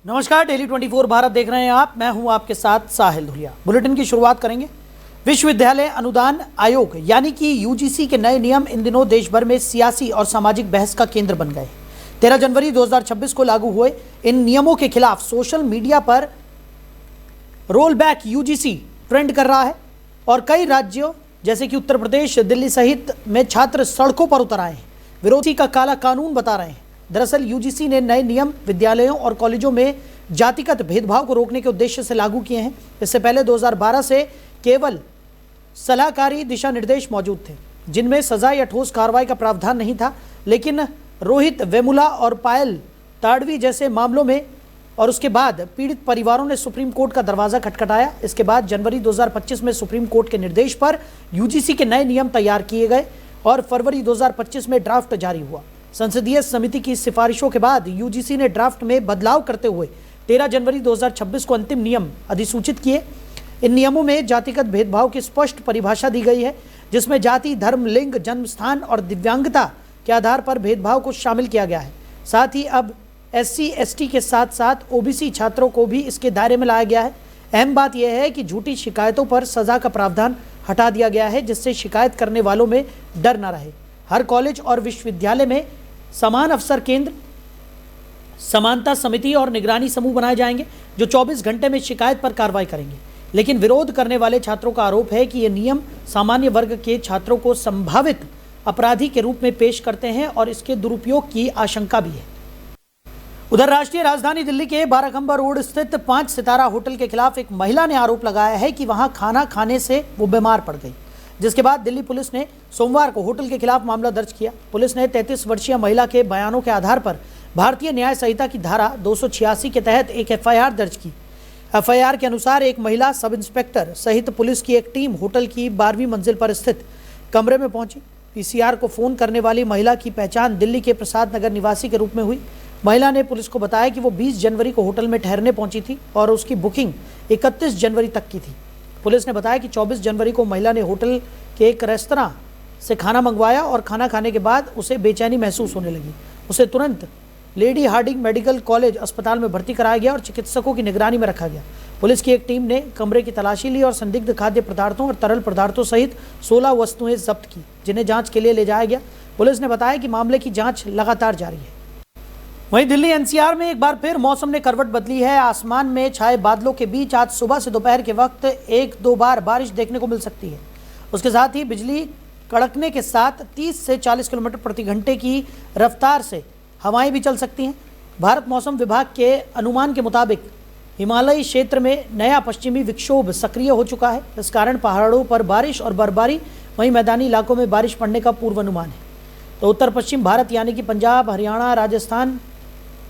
नमस्कार, डेली 24 भारत देख रहे हैं आप। मैं हूं आपके साथ साहिल धुलिया। बुलेटिन की शुरुआत करेंगे। विश्वविद्यालय अनुदान आयोग यानी कि यूजीसी के नए नियम इन दिनों देश भर में सियासी और सामाजिक बहस का केंद्र बन गए। 13 जनवरी 2026 को लागू हुए इन नियमों के खिलाफ सोशल मीडिया पर रोल बैक यूजीसी ट्रेंड कर रहा है और कई राज्यों जैसे कि उत्तर प्रदेश, दिल्ली सहित में छात्र सड़कों पर उतर आए हैं, विरोधी का काला कानून बता रहे हैं। दरअसल यूजीसी ने नए नियम विद्यालयों और कॉलेजों में जातिगत भेदभाव को रोकने के उद्देश्य से लागू किए हैं। इससे पहले 2012 से केवल सलाहकारी दिशा निर्देश मौजूद थे जिनमें सजा या ठोस कार्रवाई का प्रावधान नहीं था, लेकिन रोहित वेमुला और पायल ताड़वी जैसे मामलों में और उसके बाद पीड़ित परिवारों ने सुप्रीम कोर्ट का दरवाजा खटखटाया। इसके बाद जनवरी 2025 में सुप्रीम कोर्ट के निर्देश पर यूजीसी के नए नियम तैयार किए गए और फरवरी 2025 में ड्राफ्ट जारी हुआ। संसदीय समिति की सिफारिशों के बाद यूजीसी ने ड्राफ्ट में बदलाव करते हुए 13 जनवरी 2026 को अंतिम नियम अधिसूचित किए। इन नियमों में जातिगत भेदभाव की स्पष्ट परिभाषा दी गई है, जिसमें जाति, धर्म, लिंग, जन्म स्थान और दिव्यांगता के आधार पर भेदभाव को शामिल किया गया है। साथ ही अब SC, ST के साथ साथ OBC छात्रों को भी इसके दायरे में लाया गया है। अहम बात यह है कि झूठी शिकायतों पर सजा का प्रावधान हटा दिया गया है, जिससे शिकायत करने वालों में डर न रहे। हर कॉलेज और विश्वविद्यालय में समान अवसर केंद्र, समानता समिति और निगरानी समूह बनाए जाएंगे जो 24 घंटे में शिकायत पर कार्रवाई करेंगे। लेकिन विरोध करने वाले छात्रों का आरोप है कि ये नियम सामान्य वर्ग के छात्रों को संभावित अपराधी के रूप में पेश करते हैं और इसके दुरुपयोग की आशंका भी है। उधर राष्ट्रीय राजधानी दिल्ली के बाराखंबा रोड स्थित 5 सितारा होटल के खिलाफ एक महिला ने आरोप लगाया है कि वहां खाना खाने से वो बीमार पड़ गई, जिसके बाद दिल्ली पुलिस ने सोमवार को होटल के खिलाफ मामला दर्ज किया। पुलिस ने 33 वर्षीय महिला के बयानों के आधार पर भारतीय न्याय संहिता की धारा 286 के तहत एक FIR दर्ज की। FIR के अनुसार एक महिला सब इंस्पेक्टर सहित पुलिस की एक टीम होटल की 12वीं मंजिल पर स्थित कमरे में पहुंची। PCR को फोन करने वाली महिला की पहचान दिल्ली के प्रसाद नगर निवासी के रूप में हुई। महिला ने पुलिस को बताया कि वो 20 जनवरी को होटल में ठहरने पहुंची थी और उसकी बुकिंग 31 जनवरी तक की थी। पुलिस ने बताया कि 24 जनवरी को महिला ने होटल के एक रेस्तरां से खाना मंगवाया और खाना खाने के बाद उसे बेचैनी महसूस होने लगी। उसे तुरंत लेडी हार्डिंग मेडिकल कॉलेज अस्पताल में भर्ती कराया गया और चिकित्सकों की निगरानी में रखा गया। पुलिस की एक टीम ने कमरे की तलाशी ली और संदिग्ध खाद्य पदार्थों और तरल पदार्थों सहित 16 वस्तुएं जब्त की, जिन्हें जांच के लिए ले जाया गया। पुलिस ने बताया कि मामले की जांच लगातार जारी है। वहीं दिल्ली NCR में एक बार फिर मौसम ने करवट बदली है। आसमान में छाए बादलों के बीच आज सुबह से दोपहर के वक्त 1-2 बार बारिश देखने को मिल सकती है। उसके साथ ही बिजली कड़कने के साथ 30 से 40 किलोमीटर प्रति घंटे की रफ्तार से हवाएं भी चल सकती हैं। भारत मौसम विभाग के अनुमान के मुताबिक हिमालयी क्षेत्र में नया पश्चिमी विक्षोभ सक्रिय हो चुका है। इस कारण पहाड़ों पर बारिश और बर्फबारी, वहीं मैदानी इलाकों में बारिश पड़ने का पूर्वानुमान है। तो उत्तर पश्चिम भारत यानी कि पंजाब, हरियाणा, राजस्थान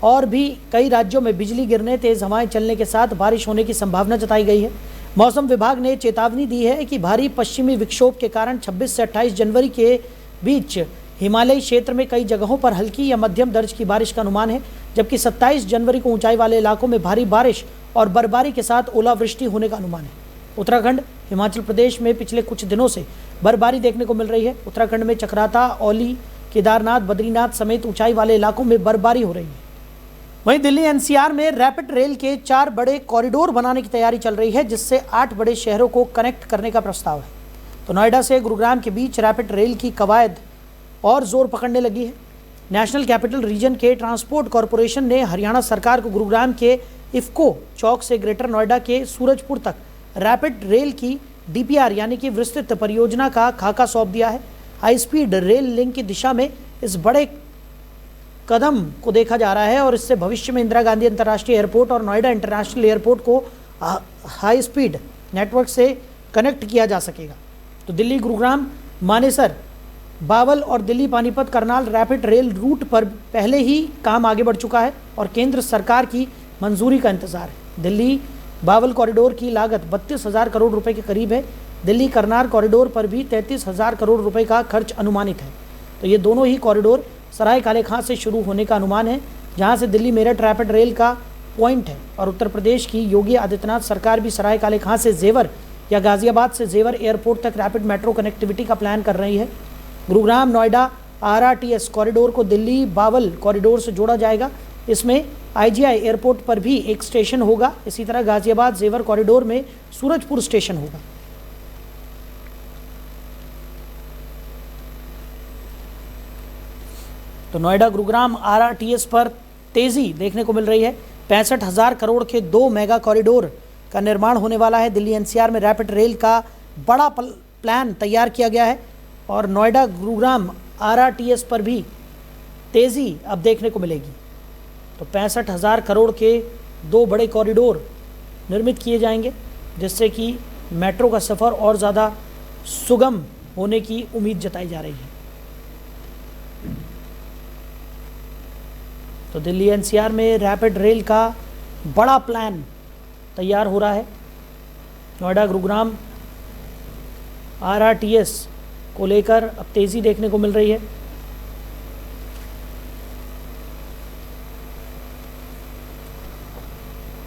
और भी कई राज्यों में बिजली गिरने, तेज हवाएं चलने के साथ बारिश होने की संभावना जताई गई है। मौसम विभाग ने चेतावनी दी है कि भारी पश्चिमी विक्षोभ के कारण 26 से 28 जनवरी के बीच हिमालयी क्षेत्र में कई जगहों पर हल्की या मध्यम दर्ज की बारिश का अनुमान है, जबकि 27 जनवरी को ऊंचाई वाले इलाकों में भारी बारिश और बर्फबारी के साथ ओलावृष्टि होने का अनुमान है। उत्तराखंड, हिमाचल प्रदेश में पिछले कुछ दिनों से बर्फबारी देखने को मिल रही है। उत्तराखंड में चक्राता, औली, केदारनाथ, बद्रीनाथ समेत ऊंचाई वाले इलाकों में बर्फबारी हो रही है। वहीं दिल्ली NCR में रैपिड रेल के 4 बड़े कॉरिडोर बनाने की तैयारी चल रही है, जिससे 8 बड़े शहरों को कनेक्ट करने का प्रस्ताव है। तो नोएडा से गुरुग्राम के बीच रैपिड रेल की कवायद और जोर पकड़ने लगी है। नेशनल कैपिटल रीजन के ट्रांसपोर्ट कॉरपोरेशन ने हरियाणा सरकार को गुरुग्राम के इफ्को चौक से ग्रेटर नोएडा के सूरजपुर तक रैपिड रेल की DPR यानी कि विस्तृत परियोजना का खाका सौंप दिया है। हाई स्पीड रेल लिंक की दिशा में इस बड़े कदम को देखा जा रहा है और इससे भविष्य में इंदिरा गांधी अंतर्राष्ट्रीय एयरपोर्ट और नोएडा इंटरनेशनल एयरपोर्ट को हाई स्पीड नेटवर्क से कनेक्ट किया जा सकेगा। तो दिल्ली, गुरुग्राम, मानेसर, बावल और Delhi Panipat Karnal rapid rail route पर पहले ही काम आगे बढ़ चुका है और केंद्र सरकार की मंजूरी का इंतजार है। दिल्ली बावल कॉरिडोर की लागत 32,000 करोड़ रुपए के करीब है। दिल्ली करनाल कॉरिडोर पर भी 33,000 करोड़ रुपए का खर्च अनुमानित है। तो ये दोनों ही कॉरिडोर सराय काले खां से शुरू होने का अनुमान है, जहां से दिल्ली मेरठ रैपिड रेल का पॉइंट है। और उत्तर प्रदेश की योगी आदित्यनाथ सरकार भी सराय काले खां से जेवर या गाजियाबाद से जेवर एयरपोर्ट तक रैपिड मेट्रो कनेक्टिविटी का प्लान कर रही है। गुरुग्राम, नोएडा, RRTS कॉरिडोर को दिल्ली बावल कॉरिडोर से जोड़ा जाएगा। इसमें IGI एयरपोर्ट पर भी एक स्टेशन होगा। इसी तरह गाजियाबाद जेवर कॉरिडोर में सूरजपुर स्टेशन होगा। तो नोएडा गुरुग्राम RRTS पर तेजी देखने को मिल रही है। 65,000 करोड़ के 2 मेगा कॉरिडोर का निर्माण होने वाला है। दिल्ली NCR में रैपिड रेल का बड़ा प्लान तैयार किया गया है और नोएडा गुरुग्राम RRTS पर भी तेजी अब देखने को मिलेगी। तो 65,000 करोड़ के 2 बड़े कॉरिडोर निर्मित किए जाएंगे, जिससे कि मेट्रो का सफ़र और ज़्यादा सुगम होने की उम्मीद जताई जा रही है। तो दिल्ली NCR में रैपिड रेल का बड़ा प्लान तैयार हो रहा है। नोएडा गुरुग्राम RRTS को लेकर अब तेज़ी देखने को मिल रही है।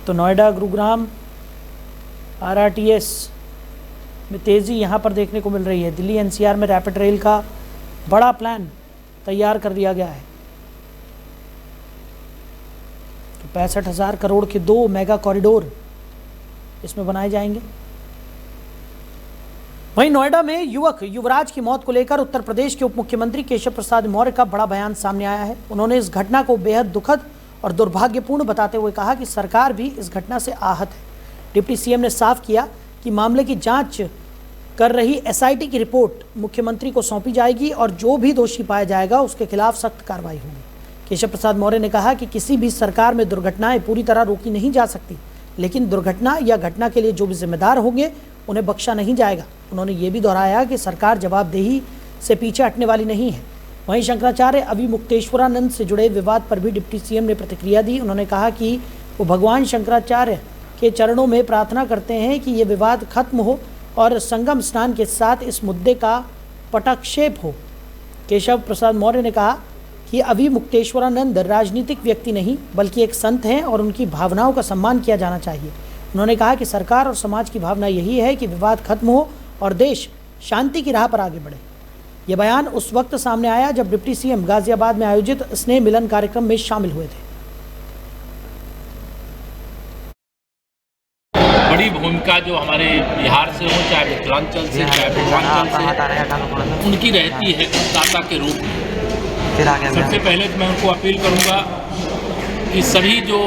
तो नोएडा गुरुग्राम RRTS में तेज़ी यहाँ पर देखने को मिल रही है। दिल्ली NCR में रैपिड रेल का बड़ा प्लान तैयार कर दिया गया है। तो 65,000 करोड़ के 2 मेगा कॉरिडोर इसमें बनाए जाएंगे। वहीं नोएडा में युवक युवराज की मौत को लेकर उत्तर प्रदेश के उप मुख्यमंत्री केशव प्रसाद मौर्य का बड़ा बयान सामने आया है। उन्होंने इस घटना को बेहद दुखद और दुर्भाग्यपूर्ण बताते हुए कहा कि सरकार भी इस घटना से आहत है। डिप्टी CM ने साफ किया कि मामले की जांच कर रही SIT की रिपोर्ट मुख्यमंत्री को सौंपी जाएगी और जो भी दोषी पाया जाएगा उसके खिलाफ सख्त कार्रवाई होगी। केशव प्रसाद मौर्य ने कहा कि किसी भी सरकार में दुर्घटनाएं पूरी तरह रोकी नहीं जा सकती, लेकिन दुर्घटना या घटना के लिए जो भी जिम्मेदार होंगे उन्हें बख्शा नहीं जाएगा। उन्होंने ये भी दोहराया कि सरकार जवाबदेही से पीछे हटने वाली नहीं है। वहीं शंकराचार्य अभिमुक्तेश्वरानंद से जुड़े विवाद पर भी डिप्टी CM ने प्रतिक्रिया दी। उन्होंने कहा कि वो भगवान शंकराचार्य के चरणों में प्रार्थना करते हैं कि ये विवाद खत्म हो और संगम स्नान के साथ इस मुद्दे का पटाक्षेप हो। केशव प्रसाद मौर्य ने कहा कि अभिमुक्तेश्वरानंद राजनीतिक व्यक्ति नहीं बल्कि एक संत हैं और उनकी भावनाओं का सम्मान किया जाना चाहिए। उन्होंने कहा कि सरकार और समाज की भावना यही है कि विवाद खत्म हो और देश शांति की राह पर आगे बढ़े। ये बयान उस वक्त सामने आया जब डिप्टी CM गाजियाबाद में आयोजित स्नेह मिलन कार्यक्रम में शामिल हुए थे। बड़ी भूमिका जो हमारे बिहार से हो, चाहे मिथिलांचल से, चाहे पूर्वांचल से, उनकी रहती है दाता के रूप में। सबसे पहले तो मैं उनको अपील करूंगा कि सभी जो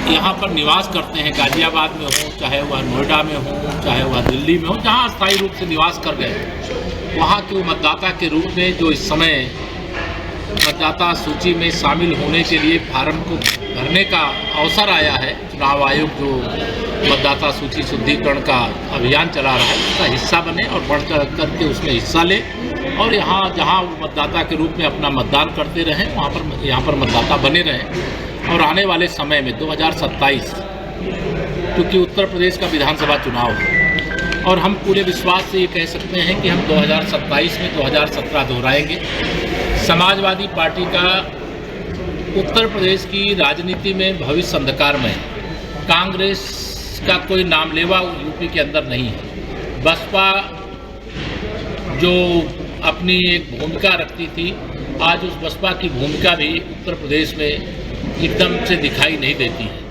यहाँ पर निवास करते हैं, गाजियाबाद में हो, चाहे वह नोएडा में हो, चाहे वह दिल्ली में हो, जहाँ अस्थायी रूप से निवास कर गए, वहाँ के मतदाता के रूप में जो इस समय मतदाता सूची में शामिल होने के लिए फार्म को भरने का अवसर आया है, चुनाव आयोग जो मतदाता सूची शुद्धिकरण का अभियान चला रहा है उसका हिस्सा बने और बढ़ चढ़ के उसमें हिस्सा ले और यहाँ जहाँ मतदाता के रूप में अपना मतदान करते रहें यहाँ पर मतदाता बने रहें। और आने वाले समय में 2027 क्योंकि उत्तर प्रदेश का विधानसभा चुनाव है और हम पूरे विश्वास से ये कह सकते हैं कि हम 2027 में 2017 दोहराएंगे। समाजवादी पार्टी का उत्तर प्रदेश की राजनीति में भविष्य अंधकारमय है। कांग्रेस का कोई नामलेवा यूपी के अंदर नहीं है। बसपा जो अपनी एक भूमिका रखती थी, आज उस बसपा की भूमिका भी उत्तर प्रदेश में एकदम से दिखाई नहीं देती है।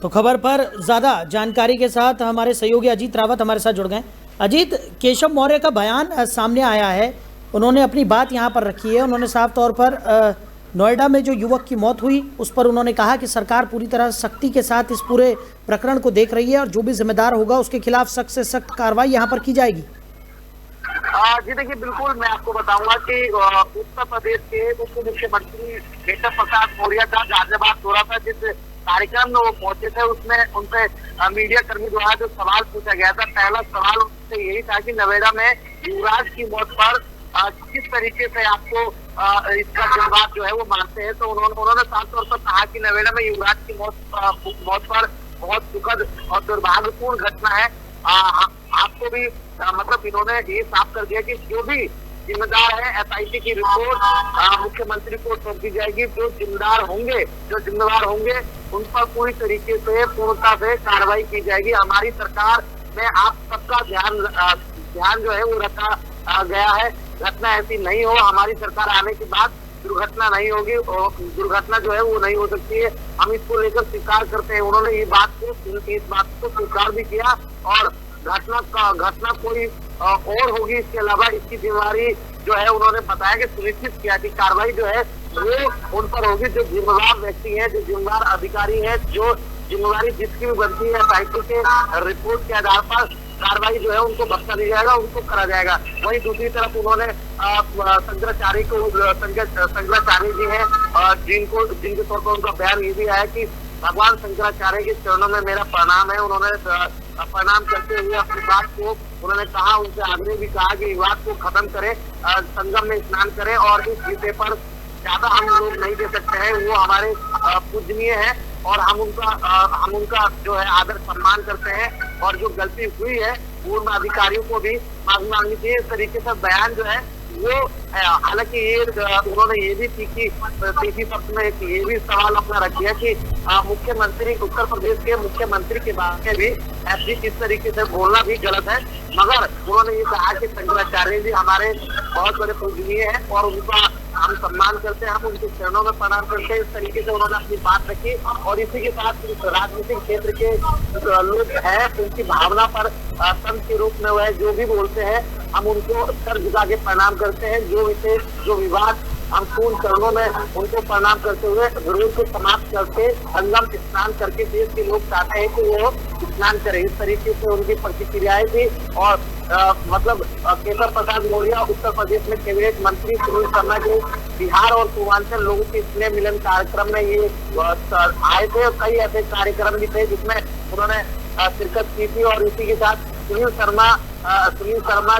तो खबर पर ज़्यादा जानकारी के साथ हमारे सहयोगी अजीत रावत हमारे साथ जुड़ गए। अजीत, केशव मौर्य का बयान सामने आया है, उन्होंने अपनी बात यहाँ पर रखी है। उन्होंने साफ तौर पर नोएडा में जो युवक की मौत हुई उस पर उन्होंने कहा कि सरकार पूरी तरह सख्ती के साथ इस पूरे प्रकरण को देख रही है और जो भी जिम्मेदार होगा उसके खिलाफ सख्त से सख्त कार्रवाई यहाँ पर की जाएगी। जी देखिए, बिल्कुल मैं आपको बताऊंगा कि उत्तर प्रदेश के उप मुख्यमंत्री केशव प्रसाद मौर्य का गाजियाबाद दौरा था, जिस कार्यक्रम में वो पहुंचे थे उसमें उनसे मीडिया कर्मी द्वारा जो सवाल पूछा गया था, पहला सवाल उनसे यही था कि नोएडा में युवराज की मौत पर किस तरीके से आपको इसका जवाब जो है वो मानते हैं। तो उन्होंने साफ तौर पर कहा कि नोएडा में युवराज की मौत पर बहुत दुखद और दुर्भाग्यपूर्ण घटना है। आपको भी मतलब इन्होंने ये साफ कर दिया कि जो भी जिम्मेदार है SIT की रिपोर्ट मुख्यमंत्री को सौंपी जाएगी। जो जिम्मेदार होंगे उन पर पूरी तरीके से पूर्णता से कार्रवाई की जाएगी। हमारी सरकार में आप सबका ध्यान जो है वो रखा गया है। घटना ऐसी नहीं हो, हमारी सरकार आने के बाद दुर्घटना नहीं होगी और दुर्घटना जो है वो नहीं हो सकती है। हम इसको लेकर स्वीकार करते हैं। उन्होंने इस बात को स्वीकार भी किया और घटना कोई और होगी, इसके अलावा इसकी जिम्मेदारी जो है उन्होंने बताया कि सुनिश्चित किया कि कार्रवाई जो है वो उन पर होगी जो जिम्मेदार व्यक्ति हैं, जो जिम्मेदार अधिकारी हैं, जो जिम्मेदारी जिसकी भी बनती है साहित्य के रिपोर्ट के आधार पर कार्रवाई जो है उनको बख्शा दिया जाएगा, उनको करा जाएगा। वहीं दूसरी तरफ उन्होंने शंकराचार्य जी हैं जिनके तौर पर उनका बयान ये भी आया कि भगवान शंकराचार्य के चरणों में मेरा प्रणाम है। उन्होंने प्रणाम करते हुए अपनी बात को उन्होंने कहा, उनसे आग्रह भी कहा कि विवाद को खत्म करें, संगम में स्नान करें और इस विषय पर ज्यादा हम लोग नहीं दे सकते हैं। वो हमारे पूजनीय है और हम उनका जो है आदर सम्मान करते हैं और जो गलती हुई है पूर्ण अधिकारियों को भी माफी मांगनी चाहिए। इस तरीके से बयान जो है वो हालांकि ये उन्होंने ये भी तीखी शब्द में ये भी सवाल अपना रख दिया कि मुख्यमंत्री उत्तर प्रदेश के मुख्यमंत्री के बारे में भी ऐसी किस तरीके से बोलना भी गलत है। मगर उन्होंने ये कहा कि शंकराचार्य जी हमारे बहुत बड़े पूजनीय हैं और उनका हम सम्मान करते हैं, हम उनके चरणों में प्रणाम करते हैं। इस तरीके से उन्होंने अपनी बात रखी और इसी के साथ राजनीतिक क्षेत्र के लोग हैं उनकी भावना पर संत के रूप में वह जो भी बोलते हैं हम उनको सर झुका के प्रणाम करते हैं। जो विषय जो विवाद हम पूर्ण चरणों में उनको प्रणाम करते हुए विरोध को समाप्त करके संगम स्नान करके देश के लोग चाहते हैं कि वो स्नान करें। इस तरीके से उनकी प्रतिक्रियाएं थी और मतलब केशव प्रसाद मौर्य उत्तर प्रदेश में कैबिनेट मंत्री सुनील शर्मा के बिहार और पूर्वांचल लोगों के स्नेह मिलन कार्यक्रम में ये आए थे। कई ऐसे कार्यक्रम भी थे जिसमें उन्होंने शिरकत की थी और इसी के साथ सुनील शर्मा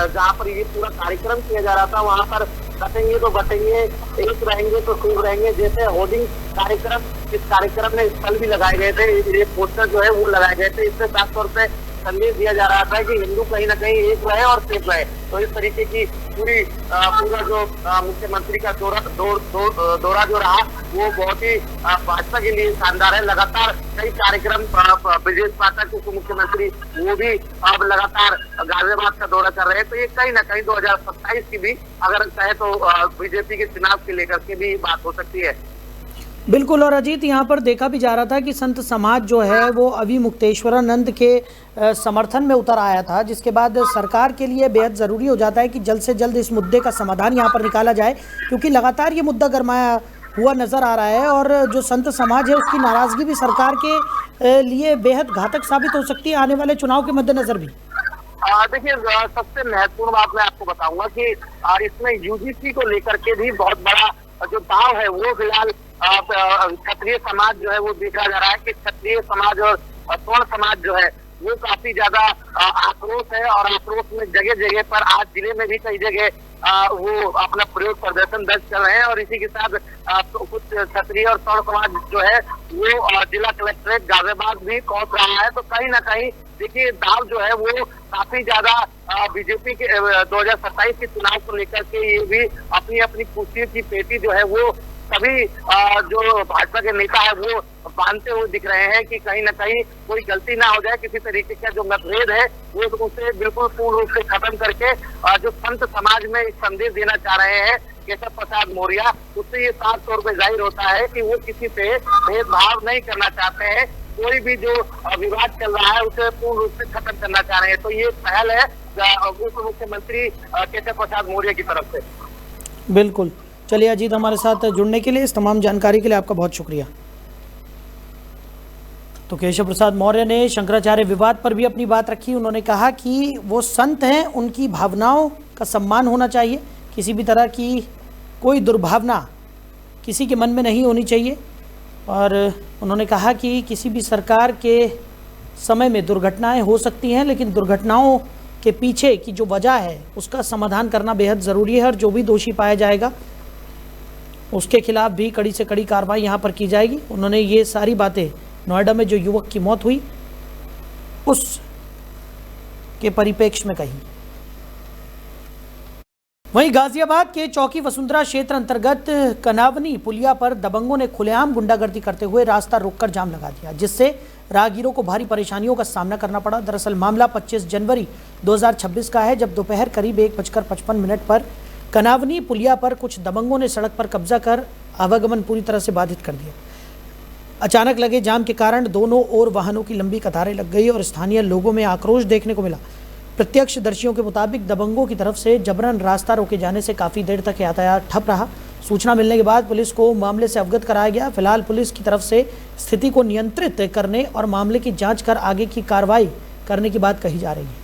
जहाँ पर ये पूरा कार्यक्रम किया जा रहा था वहाँ पर बटेंगे तो बटेंगे, एक रहेंगे तो खूब रहेंगे जैसे होर्डिंग कार्यक्रम इस कार्यक्रम में स्थल भी लगाए गए थे। ये पोस्टर जो है वो लगाए गए थे। इससे साफ तौर पे संदेश दिया जा रहा था कि हिंदू कहीं ना कहीं एक रहे और सेफ रहे। तो इस तरीके की पूरा जो मुख्यमंत्री का दौरा जो रहा वो बहुत ही भाजपा के लिए शानदार है। लगातार कई कार्यक्रम ब्रजेश पाठक उप मुख्यमंत्री वो भी अब लगातार गाजियाबाद का दौरा कर रहे हैं। तो ये कहीं ना कहीं 2027 की भी अगर कहे तो बीजेपी के चुनाव के लेकर के भी बात हो सकती है। बिल्कुल। और अजीत, यहाँ पर देखा भी जा रहा था कि संत समाज जो है वो अभी मुक्तेश्वरानंद के समर्थन में उतर आया था, जिसके बाद सरकार के लिए बेहद ज़रूरी हो जाता है कि जल्द से जल्द इस मुद्दे का समाधान यहाँ पर निकाला जाए, क्योंकि लगातार ये मुद्दा गरमाया हुआ नज़र आ रहा है और जो संत समाज है उसकी नाराज़गी भी सरकार के लिए बेहद घातक साबित हो सकती है आने वाले चुनाव के मद्देनज़र भी। देखिए, सबसे महत्वपूर्ण बात मैं आपको बताऊंगा कि इसमें यूजीसी को लेकर के भी बहुत बड़ा जो दाव है वो फिलहाल क्षत्रिय समाज जो है वो देखा जा रहा है कि क्षत्रिय समाज और स्वर्ण समाज जो है वो काफी ज्यादा आक्रोश है और आक्रोश में जगह जगह पर आज जिले में भी कई जगह वो अपना प्रदर्शन दर्ज कर रहे हैं और इसी के साथ कुछ क्षत्रिय और स्वर्ण समाज जो है वो जिला कलेक्ट्रेट गाजियाबाद भी पहुंच रहा है। तो कहीं ना कहीं देखिए दाव जो है वो काफी ज्यादा बीजेपी के 2027 के चुनाव को लेकर के ये भी अपनी अपनी कुर्सी की पेटी जो है वो सभी जो भाजपा के नेता है वो बांधते हुए दिख रहे हैं कि कहीं ना कहीं कोई गलती ना हो जाए, किसी तरीके का जो मतभेद है वो उसे बिल्कुल पूर्ण रूप से खत्म करके जो संत समाज में एक संदेश देना चाह रहे हैं केशव प्रसाद मौर्य, उससे ये साफ तौर पर जाहिर होता है कि वो किसी से भेदभाव नहीं करना चाहते हैं। कोई भी जो विवाद चल रहा है उसे पूर्ण रूप से खत्म करना चाह रहे हैं। तो ये पहल है उप मुख्यमंत्री केशव प्रसाद मौर्य की तरफ से। बिल्कुल। चलिए अजीत, हमारे साथ जुड़ने के लिए, इस तमाम जानकारी के लिए आपका बहुत शुक्रिया। तो केशव प्रसाद मौर्य ने शंकराचार्य विवाद पर भी अपनी बात रखी। उन्होंने कहा कि वो संत हैं, उनकी भावनाओं का सम्मान होना चाहिए, किसी भी तरह की कोई दुर्भावना किसी के मन में नहीं होनी चाहिए। और उन्होंने कहा कि किसी भी सरकार के समय में दुर्घटनाएं हो सकती हैं, लेकिन दुर्घटनाओं के पीछे की जो वजह है उसका समाधान करना बेहद ज़रूरी है और जो भी दोषी पाया जाएगा उसके खिलाफ भी कड़ी से कड़ी कार्रवाई यहाँ पर की जाएगी। उन्होंने ये सारी बातें नोएडा में जो युवक की मौत हुई उस के परिप्रेक्ष्य में कही। वहीं गाजियाबाद के चौकी वसुंधरा क्षेत्र अंतर्गत कनावनी पुलिया पर दबंगों ने खुलेआम गुंडागर्दी करते हुए रास्ता रोककर जाम लगा दिया, जिससे राहगीरों को भारी परेशानियों का सामना करना पड़ा। दरअसल मामला 25 जनवरी 2026 का है, जब दोपहर करीब 1:55 पर कनावनी पुलिया पर कुछ दबंगों ने सड़क पर कब्जा कर आवागमन पूरी तरह से बाधित कर दिया। अचानक लगे जाम के कारण दोनों ओर वाहनों की लंबी कतारें लग गई और स्थानीय लोगों में आक्रोश देखने को मिला। प्रत्यक्षदर्शियों के मुताबिक दबंगों की तरफ से जबरन रास्ता रोके जाने से काफ़ी देर तक यातायात ठप रहा। सूचना मिलने के बाद पुलिस को मामले से अवगत कराया गया। फिलहाल पुलिस की तरफ से स्थिति को नियंत्रित करने और मामले की जांच कर आगे की कार्रवाई करने की बात कही जा रही है।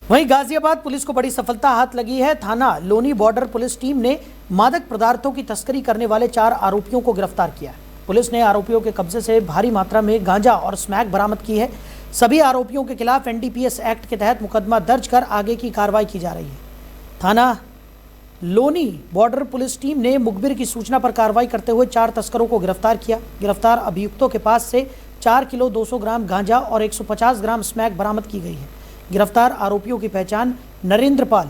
वहीं गाजियाबाद पुलिस को बड़ी सफलता हाथ लगी है। थाना लोनी बॉर्डर पुलिस टीम ने मादक पदार्थों की तस्करी करने वाले 4 आरोपियों को गिरफ्तार किया है। पुलिस ने आरोपियों के कब्जे से भारी मात्रा में गांजा और स्मैक बरामद की है। सभी आरोपियों के खिलाफ NDPS एक्ट के तहत मुकदमा दर्ज कर आगे की कार्रवाई की जा रही है। थाना लोनी बॉर्डर पुलिस टीम ने मुखबिर की सूचना पर कार्रवाई करते हुए 4 तस्करों को गिरफ्तार किया। गिरफ्तार अभियुक्तों के पास से 4 किलो 200 ग्राम गांजा और 150 ग्राम स्मैक बरामद की गई है। गिरफ्तार आरोपियों की पहचान नरेंद्र पाल,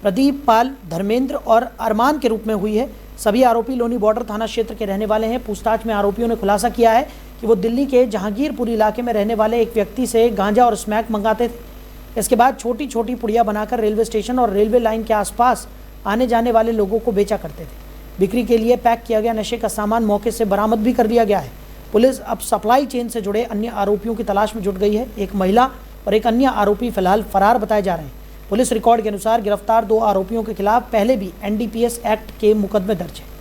प्रदीप पाल, धर्मेंद्र और अरमान के रूप में हुई है। सभी आरोपी लोनी बॉर्डर थाना क्षेत्र के रहने वाले हैं। पूछताछ में आरोपियों ने खुलासा किया है कि वो दिल्ली के जहांगीरपुर इलाके में रहने वाले एक व्यक्ति से गांजा और स्मैक मंगाते थे। इसके बाद छोटी छोटी पुड़िया बनाकर रेलवे स्टेशन और रेलवे लाइन के आसपास आने जाने वाले लोगों को बेचा करते थे। बिक्री के लिए पैक किया गया नशे का सामान मौके से बरामद भी कर लिया गया है। पुलिस अब सप्लाई चेन से जुड़े अन्य आरोपियों की तलाश में जुट गई है। एक महिला और एक अन्य आरोपी फिलहाल फरार बताए जा रहे हैं। पुलिस रिकॉर्ड के अनुसार गिरफ्तार 2 आरोपियों के खिलाफ पहले भी NDPS एक्ट के मुकदमे दर्ज हैं।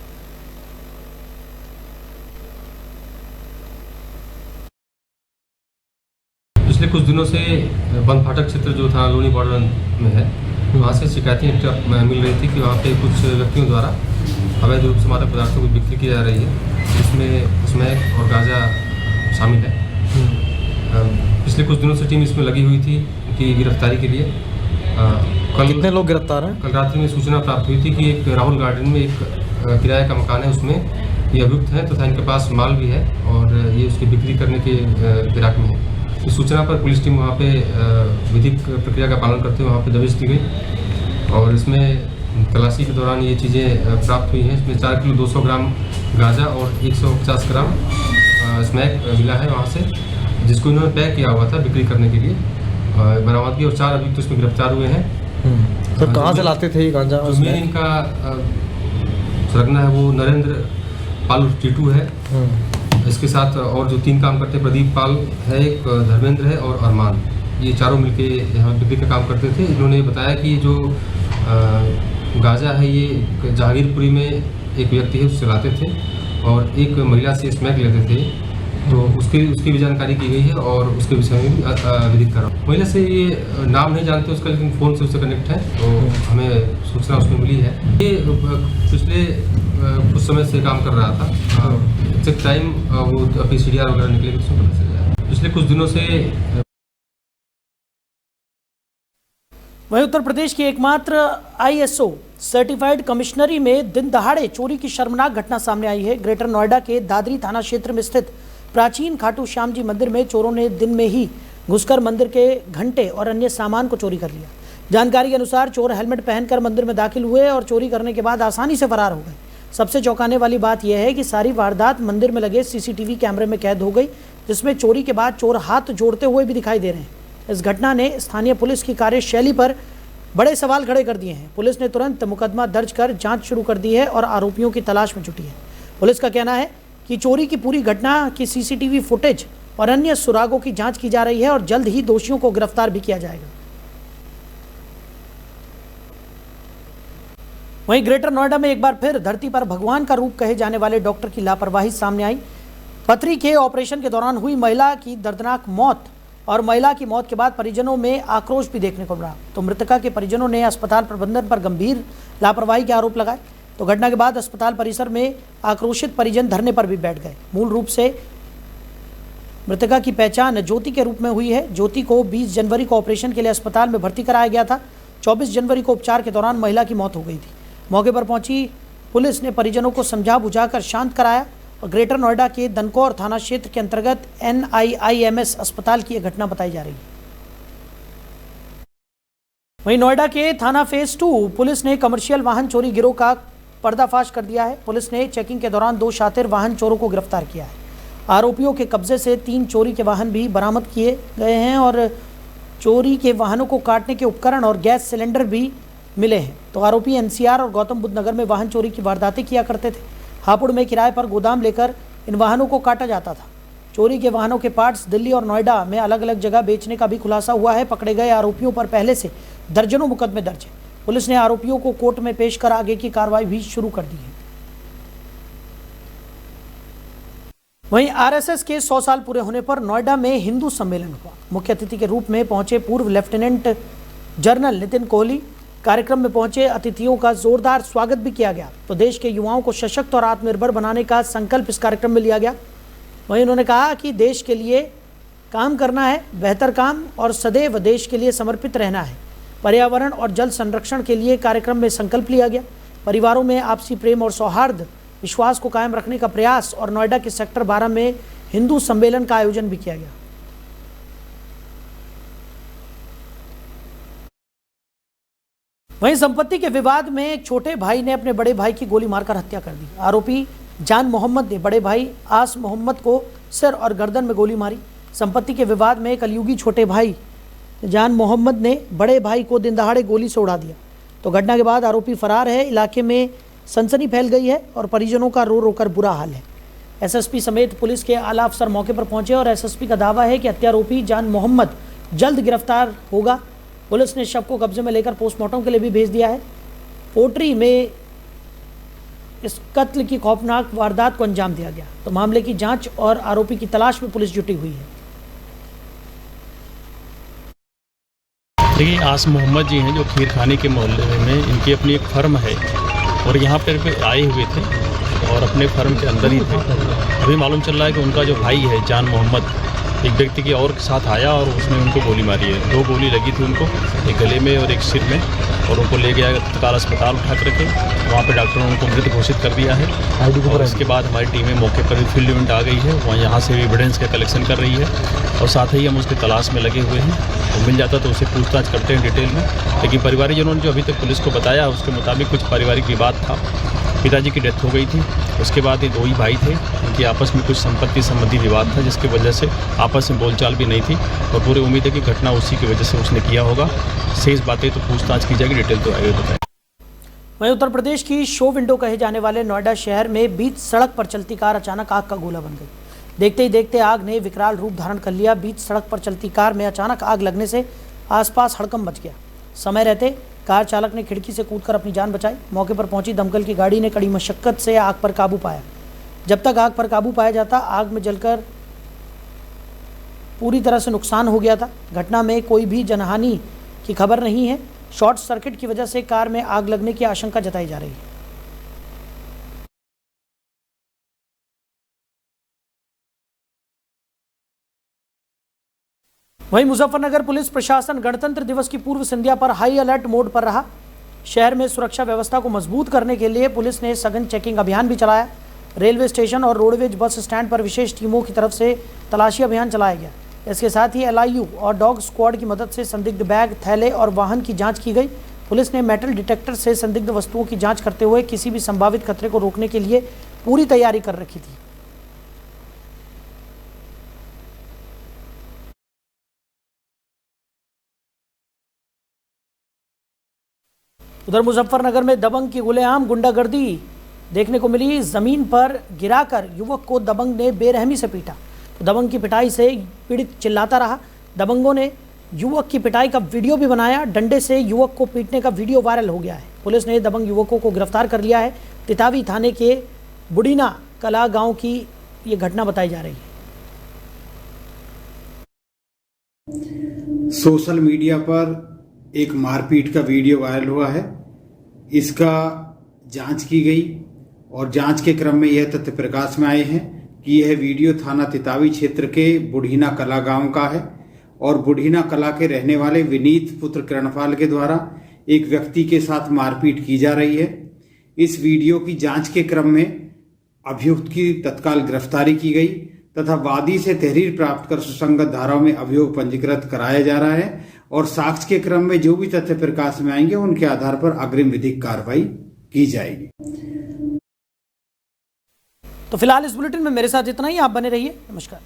पिछले कुछ दिनों से बंद फाटक क्षेत्र जो था लोनी बॉर्डर में है, वहाँ से शिकायतें मिल रही थी कि वहाँ पे कुछ व्यक्तियों द्वारा अवैध रूप से मादक पदार्थों की बिक्री की जा रही है, जिसमें स्मैक और गांजा शामिल है। पिछले कुछ दिनों से टीम इसमें लगी हुई थी कि गिरफ्तारी के लिए। कल कितने लोग गिरफ्तार हैं? कल रात्रि में सूचना प्राप्त हुई थी कि एक राहुल गार्डन में एक किराए का मकान है, उसमें ये अभियुक्त हैं तथा इनके पास माल भी है और ये उसकी बिक्री करने के फिराक में है। इस सूचना पर पुलिस टीम वहाँ पे विधिक प्रक्रिया का पालन करते हुए वहाँ पे दबिश दी गई और इसमें तलाशी के दौरान ये चीज़ें प्राप्त हुई हैं। इसमें 4 किलो 200 ग्राम गांजा और 150 ग्राम स्मैक मिला है वहाँ से, जिसको इन्होंने पैक किया हुआ था बिक्री करने के लिए, बरामद की और 4 अभियुक्त उसमें गिरफ्तार हुए हैं। तो कहाँ से लाते थे ये गांजा? उसमें इनका सरगना है वो नरेंद्र पाल टीटू है। इसके साथ और जो 3 काम करते, प्रदीप पाल है, एक धर्मेंद्र है और अरमान, ये चारों मिलके यहाँ बिक्री का काम करते थे। इन्होंने बताया कि जो गांजा है ये जहांगीरपुरी में एक व्यक्ति है उससे लाते थे और एक महिला से स्मैक लेते थे, तो उसकी भी जानकारी की गई है और उसके विषय में भी विदित कर रहा हूँ। महिला से ये नाम नहीं जानते उसका, लेकिन फ़ोन से उससे कनेक्ट है, तो हमें सूचना उसमें मिली है। ये पिछले कुछ समय से काम कर रहा था। एग्जैक्ट टाइम वो अभी CDR वगैरह निकले तो उसमें पता चल जाएगा। पिछले कुछ दिनों से वहीं उत्तर प्रदेश की एकमात्र ISO सर्टिफाइड कमिश्नरी में दिन दहाड़े चोरी की शर्मनाक घटना सामने आई है। ग्रेटर नोएडा के दादरी थाना क्षेत्र में स्थित प्राचीन खाटू श्याम जी मंदिर में चोरों ने दिन में ही घुसकर मंदिर के घंटे और अन्य सामान को चोरी कर लिया। जानकारी के अनुसार चोर हेलमेट पहनकर मंदिर में दाखिल हुए और चोरी करने के बाद आसानी से फरार हो गए। सबसे चौंकाने वाली बात यह है कि सारी वारदात मंदिर में लगे CCTV कैमरे में कैद हो गई, जिसमें चोरी के बाद चोर हाथ जोड़ते हुए भी दिखाई दे रहे हैं। इस घटना ने स्थानीय पुलिस की कार्यशैली पर बड़े सवाल खड़े कर दिए हैं। पुलिस ने तुरंत मुकदमा दर्ज कर जांच शुरू कर दी है और आरोपियों की तलाश में जुटी है। पुलिस का कहना है कि चोरी की पूरी घटना की CCTV फुटेज और अन्य सुरागों की जांच की जा रही है और जल्द ही दोषियों को गिरफ्तार भी किया जाएगा। वहीं ग्रेटर नोएडा में एक बार फिर धरती पर भगवान का रूप कहे जाने वाले डॉक्टर की लापरवाही सामने आई। पथरी के ऑपरेशन के दौरान हुई महिला की दर्दनाक मौत और महिला की मौत के बाद परिजनों में आक्रोश भी देखने को मिला। तो मृतका के परिजनों ने अस्पताल प्रबंधन पर गंभीर लापरवाही के आरोप लगाए। तो घटना के बाद अस्पताल परिसर में आक्रोशित परिजन धरने पर भी बैठ गए। मूल रूप से मृतका की पहचान ज्योति के रूप में हुई है। ज्योति को 20 जनवरी को ऑपरेशन के लिए अस्पताल में भर्ती कराया गया था। 24 जनवरी को उपचार के दौरान महिला की मौत हो गई थी। मौके पर पहुंची पुलिस ने परिजनों को समझा बुझाकर शांत कराया और ग्रेटर नोएडा के दनकौर थाना क्षेत्र के अंतर्गत NIIMS अस्पताल की यह घटना बताई जा रही है। वहीं नोएडा के थाना फेज 2 पुलिस ने कमर्शियल वाहन चोरी गिरोह का पर्दाफाश कर दिया है। पुलिस ने चेकिंग के दौरान 2 शातिर वाहन चोरों को गिरफ्तार किया है। आरोपियों के कब्जे से 3 चोरी के वाहन भी बरामद किए गए हैं और चोरी के वाहनों को काटने के उपकरण और गैस सिलेंडर भी मिले हैं। तो आरोपी एनसीआर और गौतम बुद्ध नगर में वाहन चोरी की वारदातें किया करते थे। हापुड़ में किराए पर गोदाम लेकर इन वाहनों को काटा जाता था। चोरी के वाहनों के पार्ट्स दिल्ली और नोएडा में अलग अलग जगह बेचने का भी खुलासा हुआ है। पकड़े गए आरोपियों पर पहले से दर्जनों मुकदमे दर्ज है। पुलिस ने आरोपियों को कोर्ट में पेश कर आगे की कार्रवाई भी शुरू कर दी है। वहीं आरएसएस के 100 साल पूरे होने पर नोएडा में हिंदू सम्मेलन हुआ। मुख्य अतिथि के रूप में पहुंचे पूर्व लेफ्टिनेंट जनरल नितिन कोहली। कार्यक्रम में पहुंचे अतिथियों का जोरदार स्वागत भी किया गया। तो देश के युवाओं को सशक्त और आत्मनिर्भर बनाने का संकल्प इस कार्यक्रम में लिया गया। वहीं उन्होंने कहा कि देश के लिए काम करना है, बेहतर काम और सदैव देश के लिए समर्पित रहना है। पर्यावरण और जल संरक्षण के लिए कार्यक्रम में संकल्प लिया गया। परिवारों में आपसी प्रेम और सौहार्द विश्वास को कायम रखने का प्रयास और नोएडा के सेक्टर 12 में हिंदू सम्मेलन का आयोजन भी किया गया। वहीं संपत्ति के विवाद में एक छोटे भाई ने अपने बड़े भाई की गोली मारकर हत्या कर दी। आरोपी जान मोहम्मद ने बड़े भाई आस मोहम्मद को सिर और गर्दन में गोली मारी। संपत्ति के विवाद में कलयुगी छोटे भाई जान मोहम्मद ने बड़े भाई को दिन दहाड़े गोली से उड़ा दिया। तो घटना के बाद आरोपी फरार है। इलाके में सनसनी फैल गई है और परिजनों का रो रो कर बुरा हाल है। एसएसपी समेत पुलिस के आला अफसर मौके पर पहुंचे और एसएसपी का दावा है कि हत्यारोपी जान मोहम्मद जल्द गिरफ्तार होगा। पुलिस ने शव को कब्जे में लेकर पोस्टमार्टम के लिए भी भेज दिया है। पोट्री में इस कत्ल की खौफनाक वारदात को अंजाम दिया गया। तो मामले की जांच और आरोपी की तलाश में पुलिस जुटी हुई है। देखिए, आस मोहम्मद जी हैं जो खीर खाने के मोहल्ले में इनकी अपनी एक फर्म है और यहाँ पर आए हुए थे और अपने फर्म के अंदर ही थे। अभी मालूम चल रहा है कि उनका जो भाई है जान मोहम्मद एक व्यक्ति के और के साथ आया और उसने उनको गोली मारी है। 2 गोली लगी थी उनको, एक गले में और एक सिर में, और उनको ले गया तत्काल अस्पताल उठा करके। वहाँ पे डॉक्टरों ने उनको मृत घोषित कर दिया है। और इसके बाद हमारी टीमें मौके पर फील्ड यूनिट आ गई है, वहाँ यहाँ से एविडेंस का कलेक्शन कर रही है और साथ ही हम उसकी तलाश में लगे हुए हैं। तो मिल जाता तो उससे पूछताछ करते हैं डिटेल में। लेकिन परिवारजनों ने जो अभी तक पुलिस को बताया उसके मुताबिक कुछ पारिवारिक विवाद था। पिताजी की डेथ हो गई थी, उसके बाद ये 2 ही भाई थे, उनकी आपस में कुछ संपत्ति संबंधी विवाद था जिसकी वजह से आपस में बोलचाल भी नहीं थी और पूरी उम्मीद है कि घटना उसी की वजह से उसने किया होगा। शेष बातें तो पूछताछ की जाएगी, डिटेल तो आगे बताएं। वहीं उत्तर प्रदेश की शो विंडो कहे जाने वाले नोएडा शहर में बीच सड़क पर चलती कार अचानक आग का गोला बन गई। देखते ही देखते आग ने विकराल रूप धारण कर लिया। बीच सड़क पर चलती कार में अचानक आग लगने से आसपास हड़कंप मच गया। समय रहते कार चालक ने खिड़की से कूदकर अपनी जान बचाई। मौके पर पहुंची दमकल की गाड़ी ने कड़ी मशक्कत से आग पर काबू पाया। जब तक आग पर काबू पाया जाता आग में जलकर पूरी तरह से नुकसान हो गया था। घटना में कोई भी जनहानि की खबर नहीं है। शॉर्ट सर्किट की वजह से कार में आग लगने की आशंका जताई जा रही है। वहीं मुजफ्फरनगर पुलिस प्रशासन गणतंत्र दिवस की पूर्व संध्या पर हाई अलर्ट मोड पर रहा। शहर में सुरक्षा व्यवस्था को मजबूत करने के लिए पुलिस ने सघन चेकिंग अभियान भी चलाया। रेलवे स्टेशन और रोडवेज बस स्टैंड पर विशेष टीमों की तरफ से तलाशी अभियान चलाया गया। इसके साथ ही LIU और डॉग स्क्वाड की मदद से संदिग्ध बैग, थैले और वाहन की जांच की गई। पुलिस ने मेटल डिटेक्टर से संदिग्ध वस्तुओं की जांच करते हुए किसी भी संभावित खतरे को रोकने के लिए पूरी तैयारी कर रखी थी। उधर मुजफ्फरनगर में दबंग की खुलेआम गुंडागर्दी देखने को मिली। जमीन पर गिराकर युवक को दबंग ने बेरहमी से पीटा। तो दबंग की पिटाई से पीड़ित चिल्लाता रहा। दबंगों ने युवक की पिटाई का वीडियो भी बनाया। डंडे से युवक को पीटने का वीडियो वायरल हो गया है। पुलिस ने दबंग युवकों को गिरफ्तार कर लिया है। तितावी थाने के बुढ़ीना कला गांव की ये घटना बताई जा रही है। सोशल मीडिया पर एक मारपीट का वीडियो वायरल हुआ है। इसका जांच की गई और जांच के क्रम में यह तथ्य प्रकाश में आए हैं कि यह वीडियो थाना तितावी क्षेत्र के बुढ़ीना कला गांव का है और बुढ़ीना कला के रहने वाले विनीत पुत्र किरणपाल के द्वारा एक व्यक्ति के साथ मारपीट की जा रही है। इस वीडियो की जांच के क्रम में अभियुक्त की तत्काल गिरफ्तारी की गई तथा वादी से तहरीर प्राप्त कर सुसंगत धाराओं में अभियोग पंजीकृत कराया जा रहा है और साक्ष्य के क्रम में जो भी तथ्य प्रकाश में आएंगे उनके आधार पर अग्रिम विधिक कार्रवाई की जाएगी। तो फिलहाल इस बुलेटिन में मेरे साथ इतना ही। आप बने रहिए। नमस्कार।